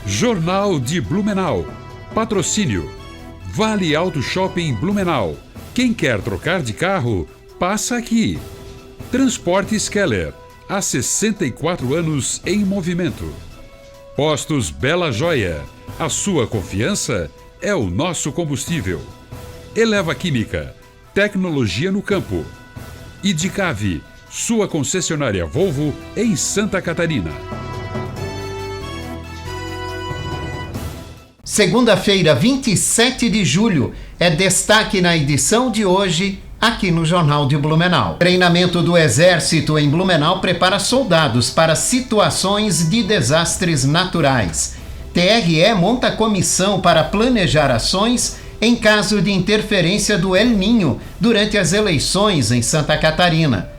Jornal de Blumenau. Patrocínio. Vale Auto Shopping Blumenau. Quem quer trocar de carro, passa aqui. Transportes Keller. Há 64 anos em movimento. Postos Bela Joia. A sua confiança é o nosso combustível. Eleva Química. Tecnologia no campo. Idicave. Sua concessionária Volvo em Santa Catarina. Segunda-feira, 27 de julho, é destaque na edição de hoje, aqui no Jornal de Blumenau. Treinamento do Exército em Blumenau prepara soldados para situações de desastres naturais. TRE monta comissão para planejar ações em caso de interferência do El Niño durante as eleições em Santa Catarina.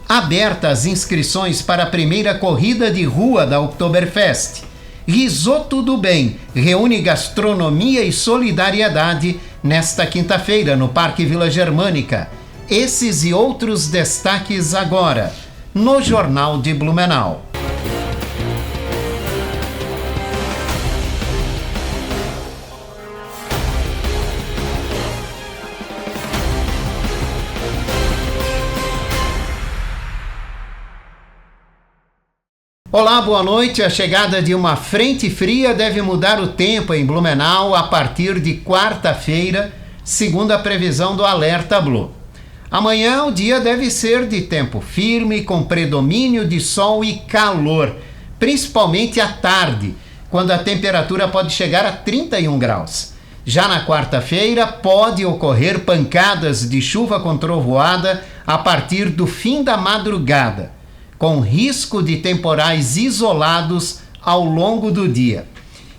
Abertas inscrições para a primeira corrida de rua da Oktoberfest. Risoto do Bem reúne gastronomia e solidariedade nesta quinta-feira no Parque Vila Germânica. Esses e outros destaques agora, no Jornal de Blumenau. Olá, boa noite. A chegada de uma frente fria deve mudar o tempo em Blumenau a partir de quarta-feira, segundo a previsão do Alerta Blue. Amanhã o dia deve ser de tempo firme, com predomínio de sol e calor, principalmente à tarde, quando a temperatura pode chegar a 31 graus. Já na quarta-feira pode ocorrer pancadas de chuva com trovoada a partir do fim da madrugada, com risco de temporais isolados ao longo do dia.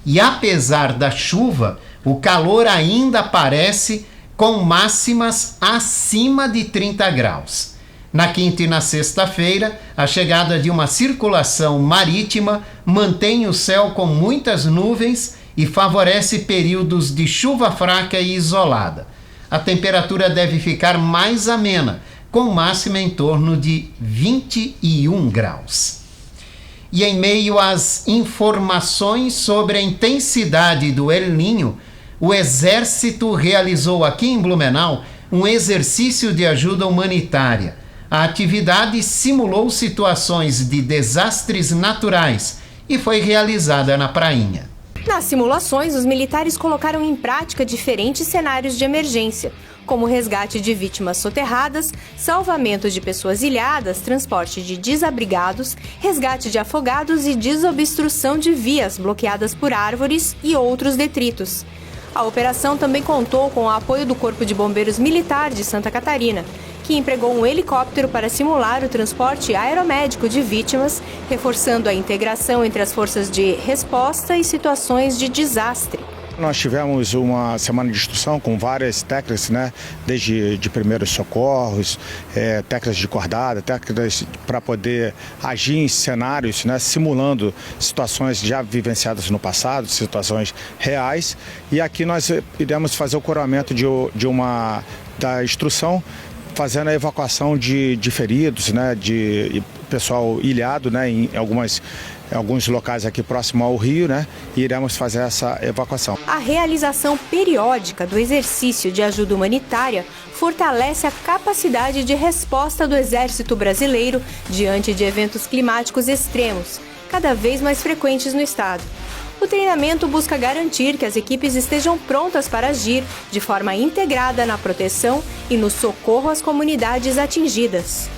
E apesar da chuva, o calor ainda aparece com máximas acima de 30 graus. Na quinta e na sexta-feira, a chegada de uma circulação marítima mantém o céu com muitas nuvens e favorece períodos de chuva fraca e isolada. A temperatura deve ficar mais amena, com máxima em torno de 21 graus. E em meio às informações sobre a intensidade do El Niño, o Exército realizou aqui em Blumenau um exercício de ajuda humanitária. A atividade simulou situações de desastres naturais e foi realizada na prainha. Nas simulações, os militares colocaram em prática diferentes cenários de emergência, como resgate de vítimas soterradas, salvamento de pessoas ilhadas, transporte de desabrigados, resgate de afogados e desobstrução de vias bloqueadas por árvores e outros detritos. A operação também contou com o apoio do Corpo de Bombeiros Militar de Santa Catarina, que empregou um helicóptero para simular o transporte aeromédico de vítimas, reforçando a integração entre as forças de resposta e situações de desastre. Nós tivemos uma semana de instrução com várias técnicas, desde de primeiros socorros, técnicas de cordada, técnicas para poder agir em cenários, simulando situações já vivenciadas no passado, situações reais. E aqui nós iremos fazer o coroamento da instrução, fazendo a evacuação de feridos, de pessoal ilhado, em alguns locais aqui próximo ao rio, e iremos fazer essa evacuação. A realização periódica do exercício de ajuda humanitária fortalece a capacidade de resposta do Exército Brasileiro diante de eventos climáticos extremos, cada vez mais frequentes no estado. O treinamento busca garantir que as equipes estejam prontas para agir de forma integrada na proteção e no socorro às comunidades atingidas.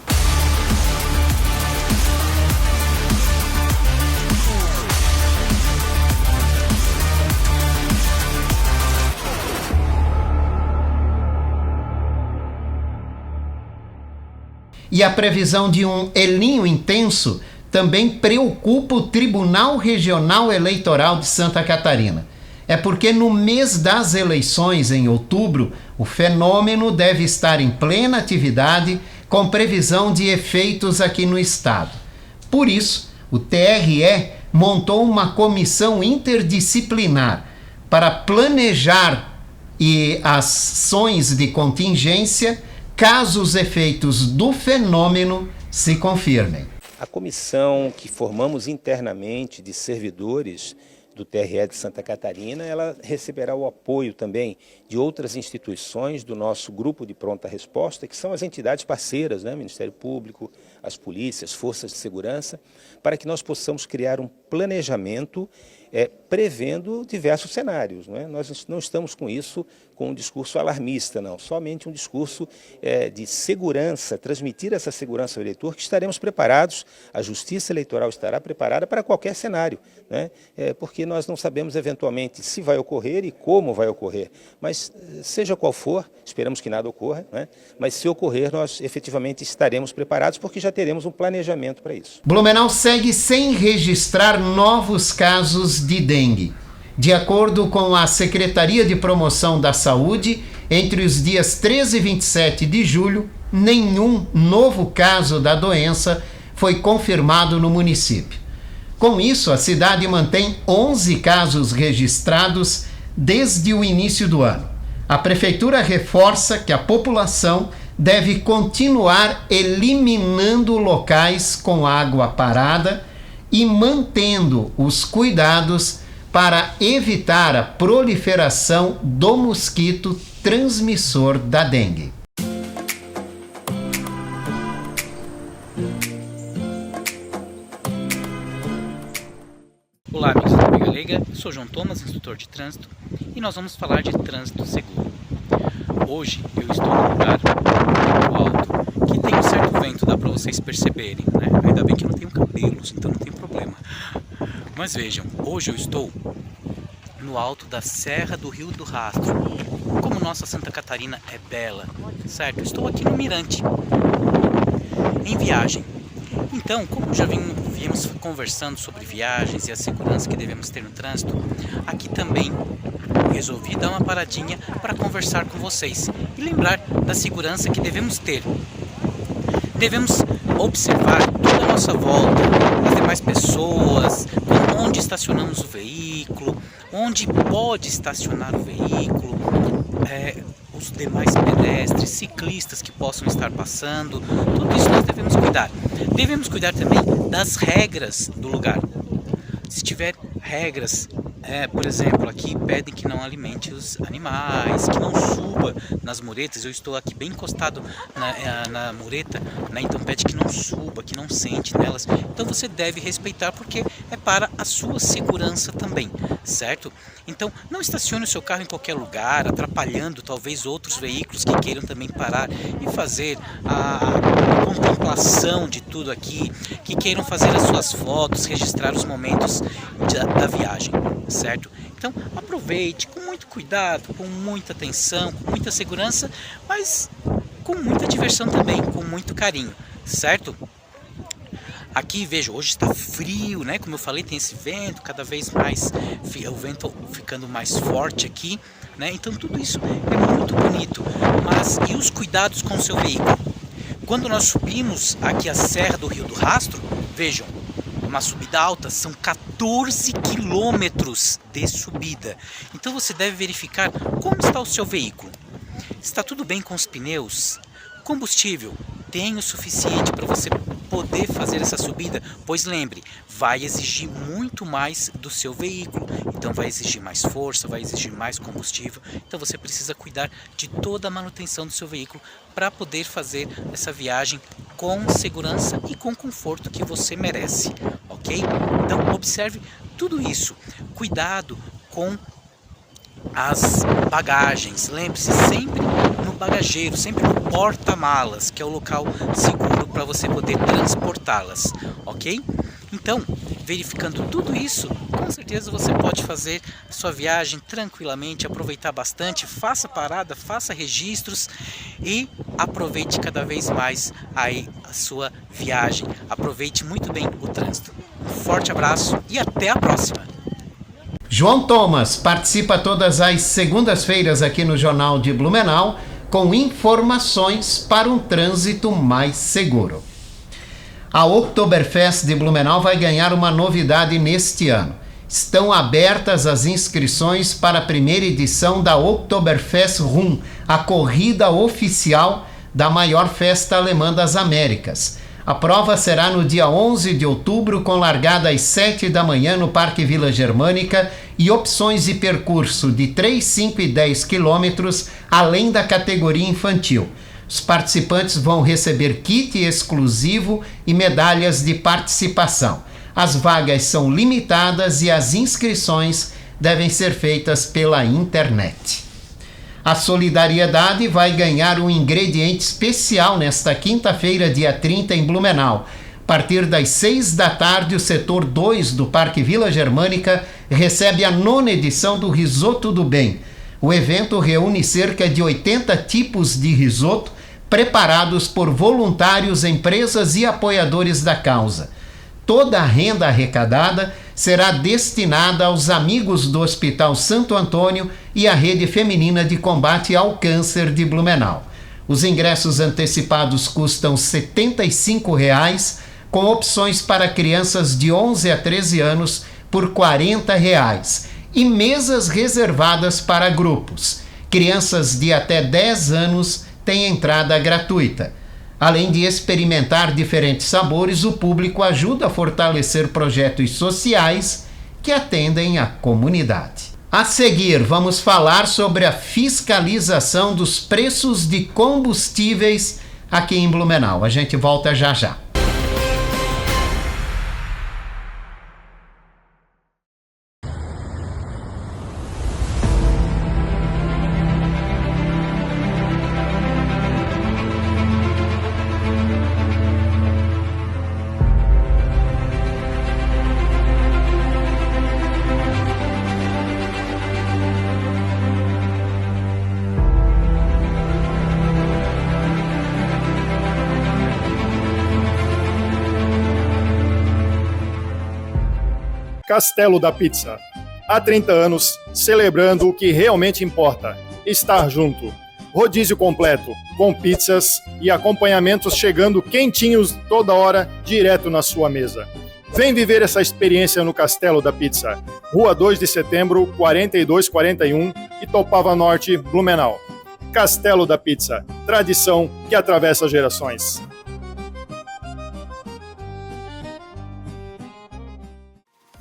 E a previsão de um El Niño intenso também preocupa o Tribunal Regional Eleitoral de Santa Catarina. É porque no mês das eleições, em outubro, o fenômeno deve estar em plena atividade, com previsão de efeitos aqui no estado. Por isso, o TRE montou uma comissão interdisciplinar para planejar ações de contingência caso os efeitos do fenômeno se confirmem. A comissão que formamos internamente de servidores do TRE de Santa Catarina, ela receberá o apoio também de outras instituições do nosso grupo de pronta resposta, que são as entidades parceiras, né? Ministério Público, as polícias, forças de segurança, para que nós possamos criar um planejamento prevendo diversos cenários, não é? Nós não estamos com isso com um discurso alarmista, não, somente um discurso de segurança, transmitir essa segurança ao eleitor, que estaremos preparados, a Justiça Eleitoral estará preparada para qualquer cenário, né? Porque nós não sabemos eventualmente se vai ocorrer e como vai ocorrer, mas seja qual for, esperamos que nada ocorra, né? Mas se ocorrer, nós efetivamente estaremos preparados, porque já teremos um planejamento para isso. Blumenau segue sem registrar novos casos de dengue. De acordo com a Secretaria de Promoção da Saúde, entre os dias 13 e 27 de julho, nenhum novo caso da doença foi confirmado no município. Com isso, a cidade mantém 11 casos registrados desde o início do ano. A Prefeitura reforça que a população deve continuar eliminando locais com água parada e mantendo os cuidados para evitar a proliferação do mosquito transmissor da dengue. Olá, amigos da Amiga Leiga, eu sou João Thomas, instrutor de trânsito, e nós vamos falar de trânsito seguro. Hoje eu estou num lugar muito alto, que tem um certo vento, dá para vocês perceberem, né? Ainda bem que eu não tenho cabelos, então não tem problema. Mas vejam, hoje eu estou no alto da Serra do Rio do Rastro. Como nossa Santa Catarina é bela, certo? Estou aqui no Mirante, em viagem. Então, como já viemos conversando sobre viagens e a segurança que devemos ter no trânsito, aqui também resolvi dar uma paradinha para conversar com vocês e lembrar da segurança que devemos ter. Devemos observar toda a nossa volta, as demais pessoas, onde estacionamos o veículo, onde pode estacionar o veículo, os demais pedestres, ciclistas que possam estar passando, tudo isso nós devemos cuidar. Devemos cuidar também das regras do lugar. Se tiver regras, por exemplo, aqui pedem que não alimente os animais, que não suba nas muretas. Eu estou aqui bem encostado na mureta, né? Então pede que não suba, que não sente nelas. Então você deve respeitar, porque é para a sua segurança também, certo? Então não estacione o seu carro em qualquer lugar, atrapalhando talvez outros veículos que queiram também parar e fazer a contemplação de tudo aqui, que queiram fazer as suas fotos, registrar os momentos da viagem, certo? Então aproveite com muito cuidado, com muita atenção, com muita segurança, mas com muita diversão também, com muito carinho, certo? Aqui, veja, hoje está frio, né? Como eu falei, tem esse vento, cada vez mais, o vento ficando mais forte aqui, né? Então tudo isso é muito bonito, mas e os cuidados com o seu veículo? Quando nós subimos aqui a Serra do Rio do Rastro, vejam, uma subida alta, são 14 quilômetros de subida. Então você deve verificar como está o seu veículo. Está tudo bem com os pneus? Combustível tem o suficiente para você poder fazer essa subida? Pois lembre, vai exigir muito mais do seu veículo. Então vai exigir mais força, vai exigir mais combustível. Então você precisa cuidar de toda a manutenção do seu veículo para poder fazer essa viagem com segurança e com conforto que você merece, ok? Então observe tudo isso. Cuidado com as bagagens. Lembre-se sempre no bagageiro, sempre no porta-malas, que é o local seguro para você poder transportá-las, ok? Então, verificando tudo isso, com certeza você pode fazer a sua viagem tranquilamente, aproveitar bastante, faça parada, faça registros e aproveite cada vez mais aí a sua viagem. Aproveite muito bem o trânsito. Um forte abraço e até a próxima! João Thomas participa todas as segundas-feiras aqui no Jornal de Blumenau com informações para um trânsito mais seguro. A Oktoberfest de Blumenau vai ganhar uma novidade neste ano. Estão abertas as inscrições para a primeira edição da Oktoberfest Rum, a corrida oficial da maior festa alemã das Américas. A prova será no dia 11 de outubro, com largada às 7 da manhã no Parque Vila Germânica e opções de percurso de 3, 5 e 10 quilômetros, além da categoria infantil. Os participantes vão receber kit exclusivo e medalhas de participação. As vagas são limitadas e as inscrições devem ser feitas pela internet. A solidariedade vai ganhar um ingrediente especial nesta quinta-feira, dia 30, em Blumenau. A partir das 6 da tarde, o setor 2 do Parque Vila Germânica recebe a 9ª edição do Risoto do Bem. O evento reúne cerca de 80 tipos de risoto preparados por voluntários, empresas e apoiadores da causa. Toda a renda arrecadada será destinada aos amigos do Hospital Santo Antônio e à Rede Feminina de Combate ao Câncer de Blumenau. Os ingressos antecipados custam R$ 75,00, com opções para crianças de 11 a 13 anos por R$ 40,00 e mesas reservadas para grupos. Crianças de até 10 anos têm entrada gratuita. Além de experimentar diferentes sabores, o público ajuda a fortalecer projetos sociais que atendem a comunidade. A seguir, vamos falar sobre a fiscalização dos preços de combustíveis aqui em Blumenau. A gente volta já já. Castelo da Pizza. Há 30 anos, celebrando o que realmente importa: estar junto. Rodízio completo, com pizzas e acompanhamentos chegando quentinhos toda hora, direto na sua mesa. Vem viver essa experiência no Castelo da Pizza. Rua 2 de Setembro, 4241, Itopava Norte, Blumenau. Castelo da Pizza. Tradição que atravessa gerações.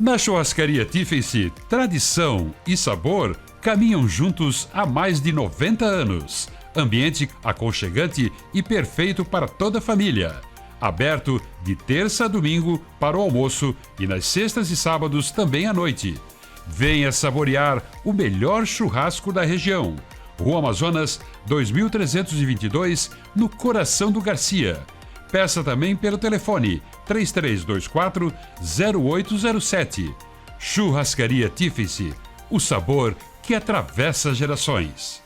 Na churrascaria Tiffany, tradição e sabor caminham juntos há mais de 90 anos. Ambiente aconchegante e perfeito para toda a família. Aberto de terça a domingo para o almoço e nas sextas e sábados também à noite. Venha saborear o melhor churrasco da região. Rua Amazonas 2322, no coração do Garcia. Peça também pelo telefone 3324-0807. Churrascaria Tiffany, o sabor que atravessa gerações.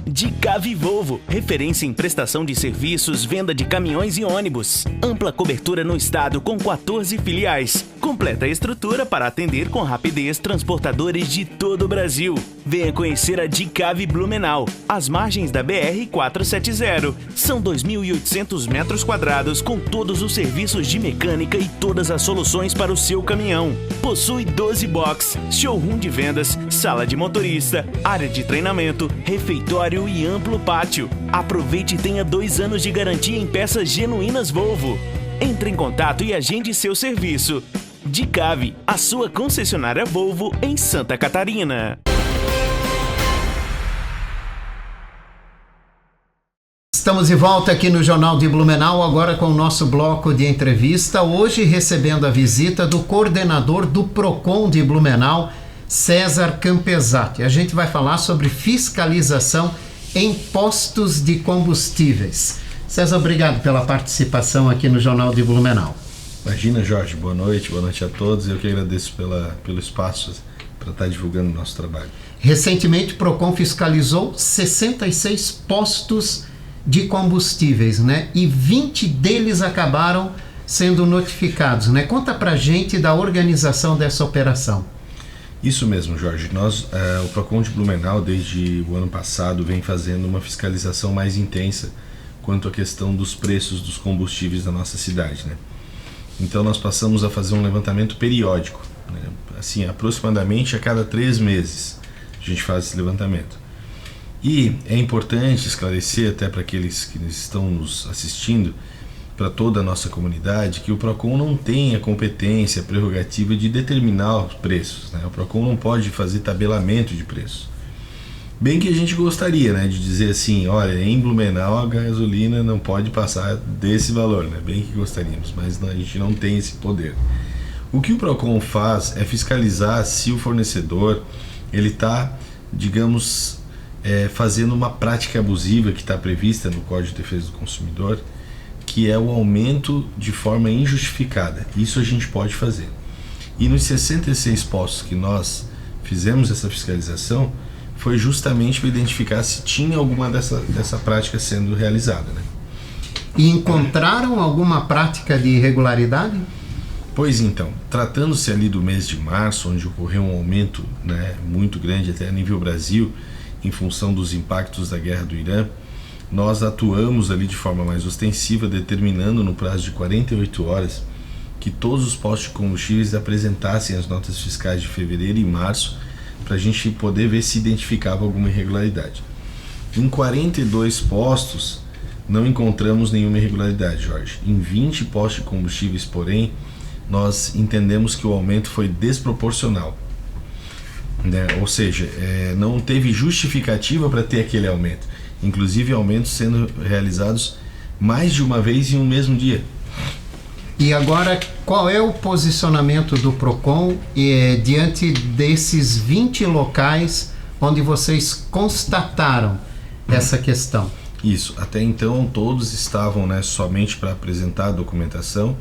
Dicave Volvo, referência em prestação de serviços, venda de caminhões e ônibus. Ampla cobertura no estado com 14 filiais. Completa estrutura para atender com rapidez transportadores de todo o Brasil. Venha conhecer a Dicave Blumenau, às margens da BR-470. São 2.800 metros quadrados com todos os serviços de mecânica e todas as soluções para o seu caminhão. Possui 12 box, showroom de vendas, sala de motorista, área de treinamento, refeitório e amplo pátio. Aproveite e tenha 2 anos de garantia em peças genuínas Volvo. Entre em contato e agende seu serviço. Dicave, a sua concessionária Volvo em Santa Catarina. Estamos de volta aqui no Jornal de Blumenau, agora com o nosso bloco de entrevista. Hoje recebendo a visita do coordenador do PROCON de Blumenau, César Campesati. A gente vai falar sobre fiscalização em postos de combustíveis. César, obrigado pela participação aqui no Jornal de Blumenau. Imagina, Jorge, boa noite a todos. Eu que agradeço pelo espaço para estar divulgando o nosso trabalho. Recentemente o PROCON fiscalizou 66 postos de combustíveis, né? E 20 deles acabaram sendo notificados, né? Conta pra gente da organização dessa operação. Isso mesmo, Jorge. O PROCON de Blumenau, desde o ano passado, vem fazendo uma fiscalização mais intensa quanto à questão dos preços dos combustíveis da nossa cidade, né? Então nós passamos a fazer um levantamento periódico, né? Assim, aproximadamente a cada 3 meses a gente faz esse levantamento. E é importante esclarecer até para aqueles que estão nos assistindo para toda a nossa comunidade que o PROCON não tem a competência, a prerrogativa de determinar os preços, né? O PROCON não pode fazer tabelamento de preços. Bem que a gente gostaria, né, de dizer assim, olha, em Blumenau a gasolina não pode passar desse valor, né? Bem que gostaríamos, mas a gente não tem esse poder. O que o PROCON faz é fiscalizar se o fornecedor ele está, digamos, fazendo uma prática abusiva que está prevista no Código de Defesa do Consumidor, que é o aumento de forma injustificada. Isso a gente pode fazer. E nos 66 postos que nós fizemos essa fiscalização, foi justamente para identificar se tinha alguma dessa prática sendo realizada, né? E encontraram alguma prática de irregularidade? Pois então, tratando-se ali do mês de março, onde ocorreu um aumento, né, muito grande até a nível Brasil, em função dos impactos da guerra do Irã, nós atuamos ali de forma mais ostensiva, determinando no prazo de 48 horas que todos os postos de combustíveis apresentassem as notas fiscais de fevereiro e março, para a gente poder ver se identificava alguma irregularidade. Em 42 postos não encontramos nenhuma irregularidade, Jorge. Em 20 postos de combustíveis, porém, nós entendemos que o aumento foi desproporcional, né? Ou seja, não teve justificativa para ter aquele aumento, inclusive aumentos sendo realizados mais de uma vez em um mesmo dia. E agora, qual é o posicionamento do PROCON diante desses 20 locais onde vocês constataram essa questão? Isso, até então todos estavam, né, somente para apresentar a documentação.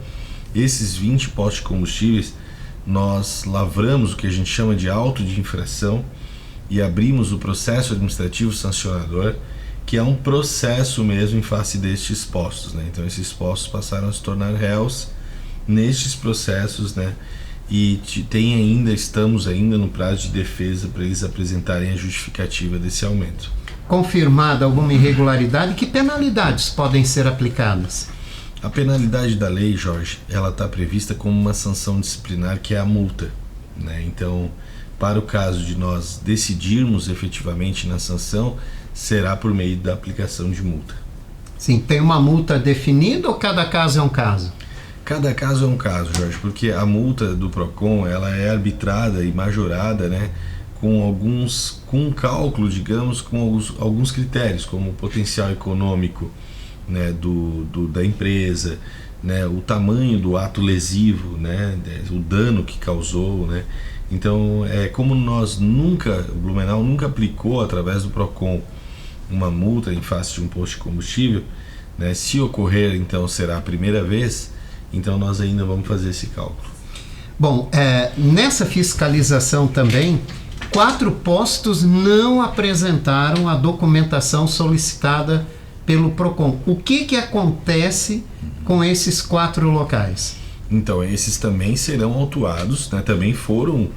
Esses 20 postos de combustíveis, nós lavramos o que a gente chama de auto de infração e abrimos o processo administrativo sancionador, que é um processo mesmo em face destes postos, né? Então esses postos passaram a se tornar réus nestes processos, né? E estamos ainda no prazo de defesa para eles apresentarem a justificativa desse aumento. Confirmada alguma irregularidade, que penalidades podem ser aplicadas? A penalidade da lei, Jorge, ela está prevista como uma sanção disciplinar, que é a multa, né? Então, para o caso de nós decidirmos efetivamente na sanção, será por meio da aplicação de multa. Sim, tem uma multa definida ou cada caso é um caso? Cada caso é um caso, Jorge, porque a multa do PROCON ela é arbitrada e majorada, né, com um cálculo, digamos, com alguns critérios, como o potencial econômico, né, da empresa, né, o tamanho do ato lesivo, né, o dano que causou, né. Então, como o Blumenau nunca aplicou através do PROCON uma multa em face de um posto de combustível, né, se ocorrer, então será a primeira vez, então nós ainda vamos fazer esse cálculo. Bom, nessa fiscalização também, 4 postos não apresentaram a documentação solicitada pelo PROCON. O que acontece com esses 4 locais? Então, esses também serão autuados, né? Também foram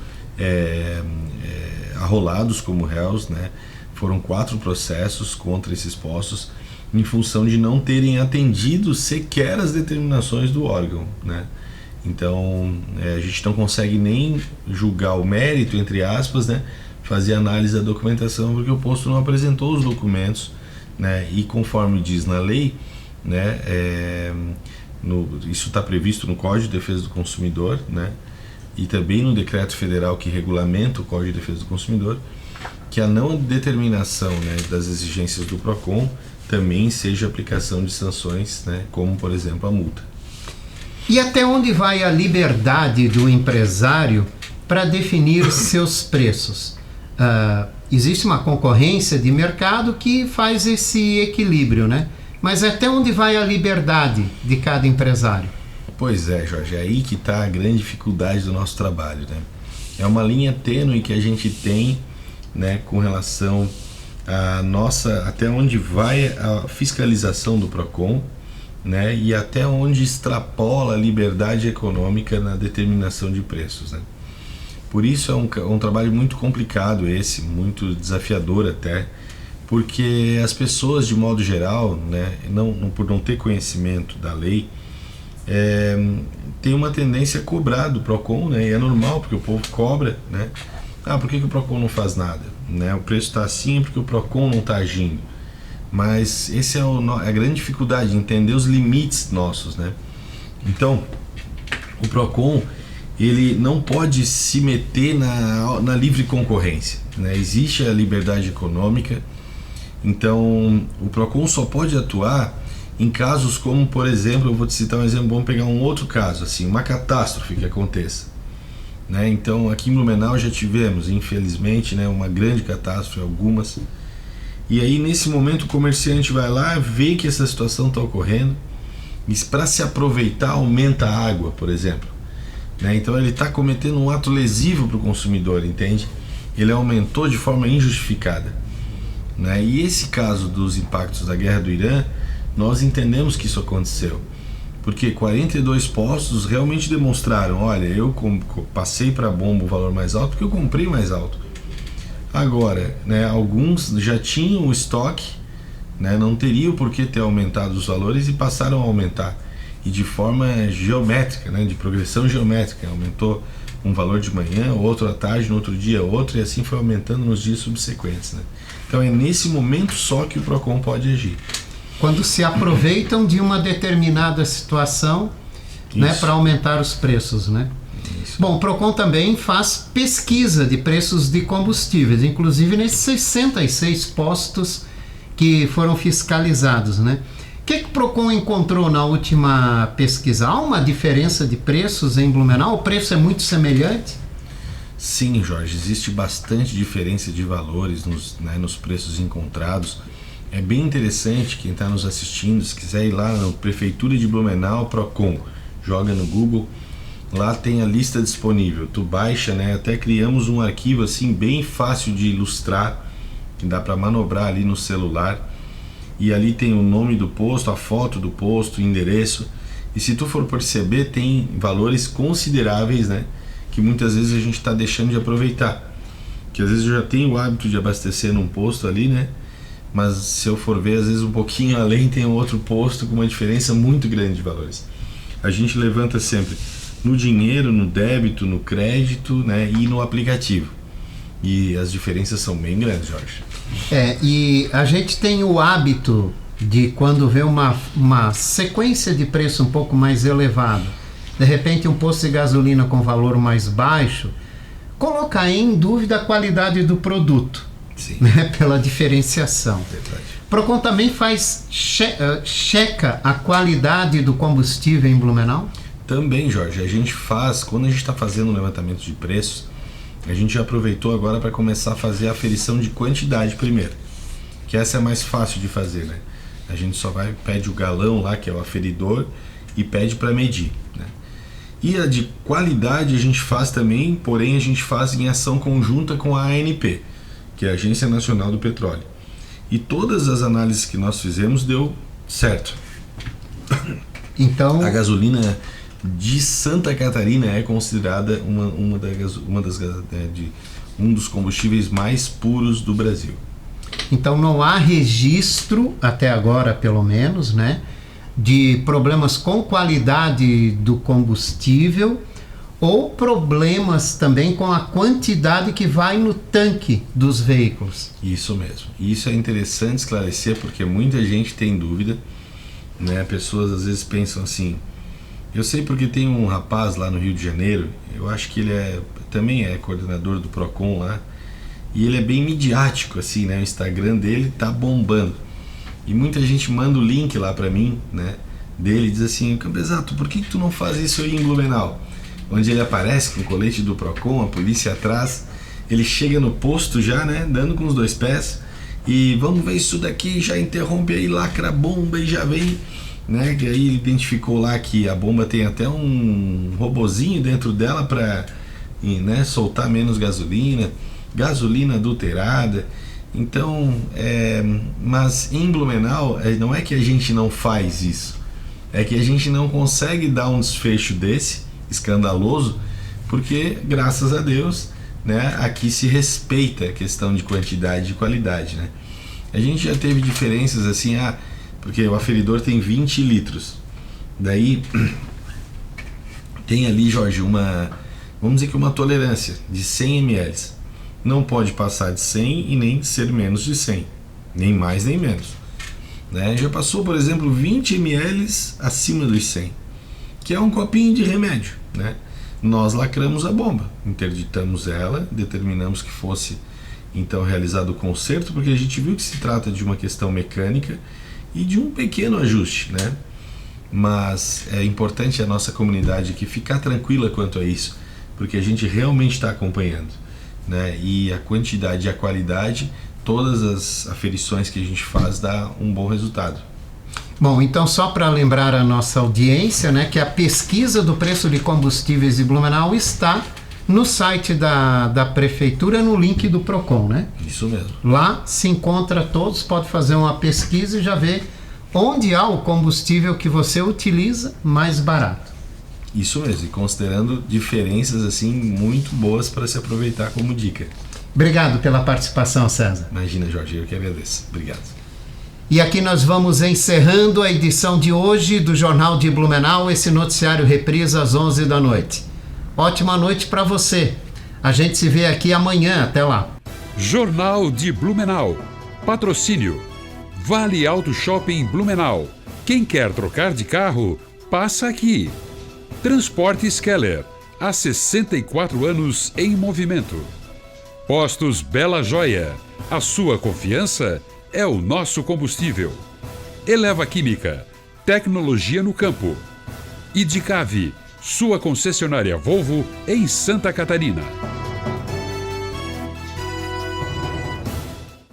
arrolados como réus, né? Foram 4 processos contra esses postos em função de não terem atendido sequer as determinações do órgão, né? Então, a gente não consegue nem julgar o mérito, entre aspas, né? Fazer análise da documentação, porque o posto não apresentou os documentos, né? E conforme diz na lei, né? Isso está previsto no Código de Defesa do Consumidor, né? E também no decreto federal que regulamenta o Código de Defesa do Consumidor, que a não determinação, né, das exigências do PROCON também seja aplicação de sanções, né, como por exemplo a multa. E até onde vai a liberdade do empresário para definir seus preços? Existe uma concorrência de mercado que faz esse equilíbrio, né? Mas até onde vai a liberdade de cada empresário? Pois é, Jorge, é aí que está a grande dificuldade do nosso trabalho, né? É uma linha tênue que a gente tem, né, com relação a até onde vai a fiscalização do PROCON, né, e até onde extrapola a liberdade econômica na determinação de preços, né? Por isso é um trabalho muito complicado muito desafiador até, porque as pessoas de modo geral, né, por não ter conhecimento da lei, tem uma tendência a cobrar do PROCON, né, e é normal porque o povo cobra, né? Por que o PROCON não faz nada? Né? O preço está assim porque o PROCON não está agindo. Mas esse é a grande dificuldade, entender os limites nossos, né? Então, o PROCON, ele não pode se meter na livre concorrência, né? Existe a liberdade econômica, então o PROCON só pode atuar em casos como, por exemplo, eu vou te citar um exemplo, vamos pegar um outro caso, assim, uma catástrofe que aconteça, né? Então, aqui em Blumenau já tivemos, infelizmente, né, uma grande catástrofe, algumas. E aí, nesse momento, o comerciante vai lá, vê que essa situação está ocorrendo, e para se aproveitar, aumenta a água, por exemplo, né? Então, ele está cometendo um ato lesivo para o consumidor, entende? Ele aumentou de forma injustificada, né? E esse caso dos impactos da guerra do Irã, nós entendemos que isso aconteceu, porque 42 postos realmente demonstraram, olha, eu passei para a bomba o valor mais alto porque eu comprei mais alto. Agora, né, alguns já tinham o estoque, né, não teriam por que ter aumentado os valores e passaram a aumentar. E de forma geométrica, né, de progressão geométrica. Aumentou um valor de manhã, outro à tarde, no outro dia outro, e assim foi aumentando nos dias subsequentes, né? Então é nesse momento só que o PROCON pode agir. Quando se aproveitam de uma determinada situação, né, para aumentar os preços, né? Isso. Bom, o PROCON também faz pesquisa de preços de combustíveis, inclusive nesses 66 postos que foram fiscalizados, né? O que o PROCON encontrou na última pesquisa? Há uma diferença de preços em Blumenau? O preço é muito semelhante? Sim, Jorge, existe bastante diferença de valores nos preços encontrados. É bem interessante, quem está nos assistindo, se quiser ir lá na Prefeitura de Blumenau, PROCON, joga no Google, lá tem a lista disponível, tu baixa, né? Até criamos um arquivo assim bem fácil de ilustrar, que dá para manobrar ali no celular, e ali tem o nome do posto, a foto do posto, o endereço, e se tu for perceber, tem valores consideráveis, né? Que muitas vezes a gente está deixando de aproveitar, que às vezes eu já tenho o hábito de abastecer num posto ali, né? Mas se eu for ver, às vezes um pouquinho além tem um outro posto com uma diferença muito grande de valores. A gente levanta sempre no dinheiro, no débito, no crédito, né, e no aplicativo. E as diferenças são bem grandes, Jorge. E a gente tem o hábito de, quando vê uma sequência de preço um pouco mais elevada, de repente um posto de gasolina com valor mais baixo, colocar em dúvida a qualidade do produto. Sim. Né, pela diferenciação. Verdade. PROCON também checa a qualidade do combustível em Blumenau? Também, Jorge, a gente faz, quando a gente está fazendo um levantamento de preços, a gente já aproveitou agora para começar a fazer a aferição de quantidade primeiro, que essa é mais fácil de fazer, né? A gente só pede o galão lá, que é o aferidor, e pede para medir, né? E a de qualidade a gente faz também, porém a gente faz em ação conjunta com a ANP, que é a Agência Nacional do Petróleo. E todas as análises que nós fizemos deu certo. Então, a gasolina de Santa Catarina é considerada um dos combustíveis mais puros do Brasil. Então não há registro, até agora pelo menos, né, de problemas com qualidade do combustível ou problemas também com a quantidade que vai no tanque dos veículos. Isso mesmo. E isso é interessante esclarecer, porque muita gente tem dúvida, né? Pessoas às vezes pensam assim, eu sei porque tem um rapaz lá no Rio de Janeiro, eu acho que ele também é coordenador do PROCON lá, e ele é bem midiático, assim, né? O Instagram dele tá bombando. E muita gente manda o link lá pra mim, né? Dele, diz assim, Campesato, por que tu não faz isso aí em Blumenau? Onde ele aparece com o colete do PROCON, a polícia atrás, ele chega no posto já, né, dando com os dois pés, e vamos ver isso daqui, já interrompe aí, lacra a bomba e já vem, né, que aí ele identificou lá que a bomba tem até um robozinho dentro dela para, né, soltar menos gasolina adulterada. Então, mas em Blumenau, não é que a gente não faz isso, é que a gente não consegue dar um desfecho desse, escandaloso, porque graças a Deus, né, aqui se respeita a questão de quantidade e qualidade, né? A gente já teve diferenças assim, porque o aferidor tem 20 litros, daí tem ali, Jorge, vamos dizer que uma tolerância de 100 ml, não pode passar de 100 e nem ser menos de 100, nem mais nem menos. né? Já passou, por exemplo, 20 ml acima dos 100, que é um copinho de remédio, né? Nós lacramos a bomba, interditamos ela, determinamos que fosse então realizado o conserto, porque a gente viu que se trata de uma questão mecânica e de um pequeno ajuste, né? Mas é importante a nossa comunidade aqui ficar tranquila quanto a isso, porque a gente realmente está acompanhando, né? E a quantidade e a qualidade, todas as aferições que a gente faz dá um bom resultado. Bom, então só para lembrar a nossa audiência, né, que a pesquisa do preço de combustíveis de Blumenau está no site da Prefeitura, no link do Procon, né? Isso mesmo. Lá se encontra todos, pode fazer uma pesquisa e já ver onde há o combustível que você utiliza mais barato. Isso mesmo, e considerando diferenças assim muito boas para se aproveitar como dica. Obrigado pela participação, César. Imagina, Jorge, eu que agradeço. Obrigado. E aqui nós vamos encerrando a edição de hoje do Jornal de Blumenau, esse noticiário reprisa às 11 da noite. Ótima noite para você. A gente se vê aqui amanhã. Até lá. Jornal de Blumenau. Patrocínio. Vale Auto Shopping Blumenau. Quem quer trocar de carro, passa aqui. Transportes Keller. Há 64 anos em movimento. Postos Bela Joia. A sua confiança é o nosso combustível. Eleva Química. Tecnologia no campo. Idicave. Sua concessionária Volvo em Santa Catarina.